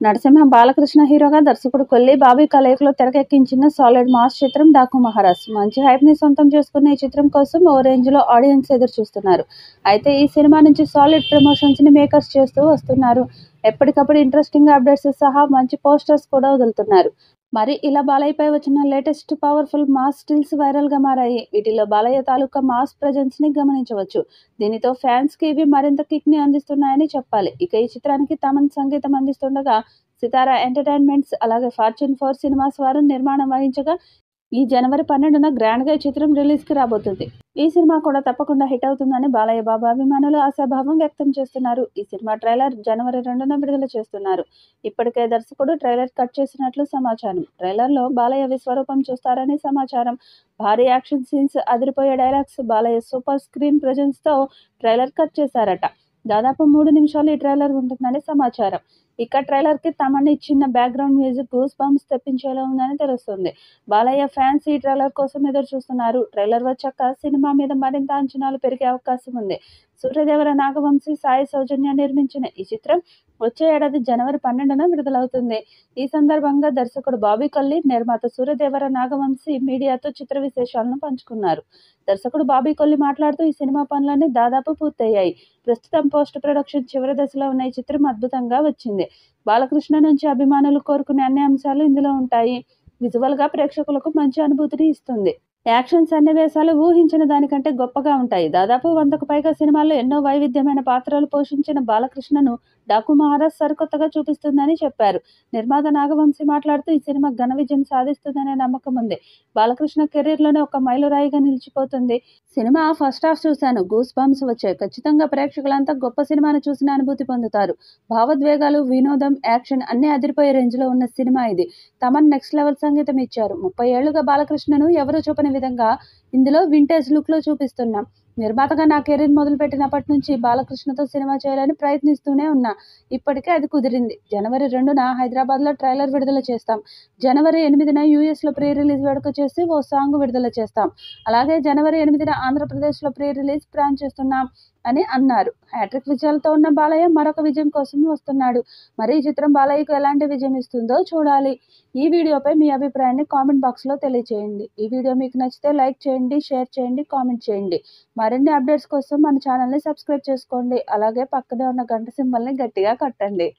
నరసింహ బాలకృష్ణ హీరోగా దర్శకుడు కొల్లి బాబీ కలయికలో తెరకెక్కించిన సాలిడ్ మాస్ చిత్రం డాకు మహారాజ్. మంచి హైప్ ని సొంతం చేసుకున్న ఈ చిత్రం కోసం ఓ రేంజ్ లో ఆడియన్స్ ఎదురు చూస్తున్నారు. అయితే ఈ సినిమా నుంచి సాలిడ్ ప్రమోషన్స్ ని మేకర్స్ చేస్తూ వస్తున్నారు. ఎప్పటికప్పుడు ఇంట్రెస్టింగ్ అప్డేట్స్ సహా మంచి పోస్టర్స్ కూడా వదులుతున్నారు. మరి ఇలా బాలయ్యపై వచ్చిన latest powerful mass stills viral గా మారాయి. వీటిలో బాలయ్య తాలూకా మాస్ ప్రెజెన్స్ ని గమనించవచ్చు. దీనితో ఫ్యాన్స్ కి ఇవి మరింత కిక్ ని అందిస్తున్నాయని చెప్పాలి. ఇక ఈ చిత్రానికి తమన్ సంగీతం అందిస్తుండగా సితారా ఎంటర్టైన్మెంట్స్ అలాగే ఫార్చ్యూన్ 4 సినిమాస్ వారు నిర్మాణం వహించగా ఈ జనవరి 12న గ్రాండ్ గా ఈ చిత్రం రిలీజ్ కి రాబోతుంది. ఈ సినిమా కూడా తప్పకుండా హిట్ అవుతుందని బాలయ్య బాబు అభిమానులు ఆశాభావం వ్యక్తం చేస్తున్నారు. ఈ సినిమా ట్రైలర్ జనవరి 2న విడుదల చేస్తున్నారు. ఇప్పటికే దర్శకుడు ట్రైలర్ కట్ చేసినట్లు సమాచారం. ట్రైలర్ లో బాలయ్య విశ్వరూపం చూస్తారని సమాచారం. భారీ యాక్షన్ సీన్స్, అదిరిపోయే dialogues, Balayya super screen presence తో ట్రైలర్ కట్ చేశారట. దాదాపు 3 నిమిషాలు ఈ ట్రైలర్ ఉంటుందని సమాచారం. ఇక ట్రైలర్ కి తమన్ ఇచ్చిన బ్యాక్గ్రౌండ్ మ్యూజిక్ గూస్ బంప్స్ తెప్పించేలా ఉందని తెలుస్తుంది. బాలయ్య ఫ్యాన్స్ ఈ ట్రైలర్ కోసం ఎదురు చూస్తున్నారు. ట్రైలర్ వచ్చాక సినిమా మీద మరింత అంచనాలు పెరిగే అవకాశం ఉంది. సూర్యదేవర నాగవంశీ, సాయి సౌజన్య నిర్మించిన ఈ చిత్రం వచ్చే ఏడాది జనవరి 12న విడుదలవుతుంది. ఈ సందర్భంగా దర్శకుడు బాబీ కొల్లి, నిర్మాత సూర్యదేవర నాగవంశీ మీడియాతో చిత్ర విశేషాలను పంచుకున్నారు. దర్శకుడు బాబీ కొల్లి మాట్లాడుతూ ఈ సినిమా పనులన్నీ దాదాపు పూర్తయ్యాయి. ప్రస్తుతం పోస్ట్ ప్రొడక్షన్ చివరి దశలో ఉన్న ఈ చిత్రం అద్భుతంగా వచ్చింది. బాలకృష్ణ నుంచి అభిమానులు కోరుకునే అన్ని అంశాలు ఇందులో ఉంటాయి. విజువల్ గా ప్రేక్షకులకు మంచి అనుభూతిని ఇస్తుంది. యాక్షన్ సన్నివేశాలు ఊహించిన దానికంటే గొప్పగా ఉంటాయి. దాదాపు 100కు పైగా సినిమాల్లో ఎన్నో వైవిధ్యమైన పాత్రలు పోషించిన బాలకృష్ణను డాకు మహారాజ్ సరికొత్తగా చూపిస్తుందని చెప్పారు. నిర్మాత నాగవంశీ మాట్లాడుతూ ఈ సినిమా ఘన విజయం సాధిస్తుందనే నమ్మకం ఉంది. బాలకృష్ణ కెరీర్ లోనే ఒక మైలురాయిగా నిలిచిపోతుంది. సినిమా ఫస్ట్ హాఫ్ చూశాను, గూస్ బంప్స్ వచ్చాయి. ఖచ్చితంగా ప్రేక్షకులంతా గొప్ప సినిమాను చూసిన అనుభూతి పొందుతారు. భావోద్వేగాలు, వినోదం, యాక్షన్ అన్ని అదిరిపోయే రేంజ్ లో ఉన్న సినిమా ఇది. తమన్ నెక్స్ట్ లెవెల్ సంగీతం ఇచ్చారు. 30 ఏళ్లుగా బాలకృష్ణను ఎవరూ చూపని విధంగా ఇందులో వింటేజ్ లుక్ లో చూపిస్తున్నాం. నిర్మాతగా నా కెరీర్ మొదలుపెట్టినప్పటి నుంచి బాలకృష్ణతో సినిమా చేయాలని ప్రయత్నిస్తూనే ఉన్నా. ఇప్పటికే అది కుదిరింది. జనవరి 2న హైదరాబాద్లో ట్రైలర్ విడుదల చేస్తాం. జనవరి 8న యూఎస్లో ప్రీ రిలీజ్ వేడుక చేసి ఓ సాంగ్ విడుదల చేస్తాం. అలాగే జనవరి 8న ఆంధ్రప్రదేశ్లో ప్రీ రిలీజ్ ప్లాన్ చేస్తున్నాం అని అన్నారు. హ్యాట్రిక్ విజయాలతో ఉన్న బాలయ్య మరొక విజయం కోసం వస్తున్నాడు. మరి ఈ చిత్రం బాలయ్యకు ఎలాంటి విజయం ఇస్తుందో చూడాలి. ఈ వీడియోపై మీ అభిప్రాయాన్ని కామెంట్ బాక్స్లో తెలియజేయండి. ఈ వీడియో మీకు నచ్చితే లైక్ చేయండి, షేర్ చేయండి, కామెంట్ చేయండి. మరిన్ని అప్డేట్స్ కోసం మన ఛానల్ని సబ్స్క్రైబ్ చేసుకోండి. అలాగే పక్కనే ఉన్న గంట సింబల్ని గట్టిగా కొట్టండి.